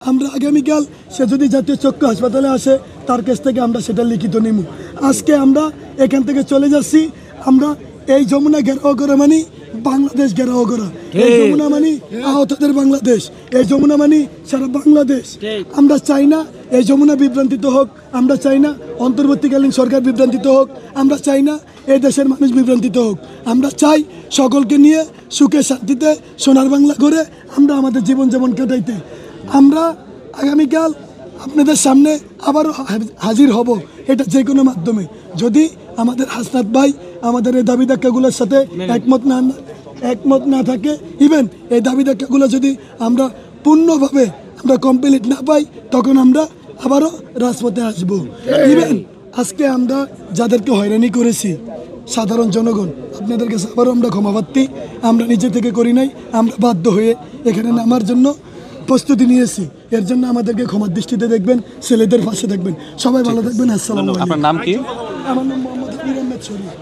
আমরা আগামীকাল সে যদি জাতীয় চক্ষু হাসপাতালে আসে তার কাছ থেকে আমরা সেটা লিখিত নিব। আজকে আমরা এখান থেকে চলে যাচ্ছি। আমরা এই যমুনা ঘেরাও করা মানে বাংলাদেশ ঘেরাও করা, এই যমুনা মানে আহতদের বাংলাদেশ, এই যমুনা মানে সারা বাংলাদেশ। আমরা চাই না এই যমুনা বিভ্রান্তিত হোক, আমরা চাই না অন্তর্বর্তীকালীন সরকার বিভ্রান্তিত হোক, আমরা চাই না এই দেশের মানুষ বিভ্রান্তিত হোক। আমরা চাই সকলকে নিয়ে সুখে শান্তিতে সোনার বাংলা করে আমরা আমাদের জীবনযাপন কাটাইতে। আমরা আগামীকাল আপনাদের সামনে আবারও হাজির হব, এটা যে কোনো মাধ্যমে, যদি আমাদের হাসনাত ভাই আমাদের এই দাবি দাক্কাগুলোর সাথে একমত না থাকে, ইভেন এই দাবি দাক্কাগুলো যদি আমরা পূর্ণভাবে আমরা কমপ্লিট না পাই, তখন আমরা আবারও রাজপথে আসব। ইভেন আজকে আমরা যাদেরকে হয়রানি করেছি সাধারণ জনগণ, আপনাদের কাছে আবারও আমরা ক্ষমাপ্রার্থী। আমরা নিজে থেকে করি নাই, আমরা বাধ্য হয়ে এখানে নামার জন্য প্রস্তুতি নিয়েছি। এর জন্য আমাদেরকে ক্ষমার দৃষ্টিতে দেখবেন, ছেলেদের পাশে দেখবেন। সবাই ভালো থাকবেন। আসসালামু আলাইকুম। আপনার নাম কি? আমার নাম মোহাম্মদ আমির আহমেদ শরীফ।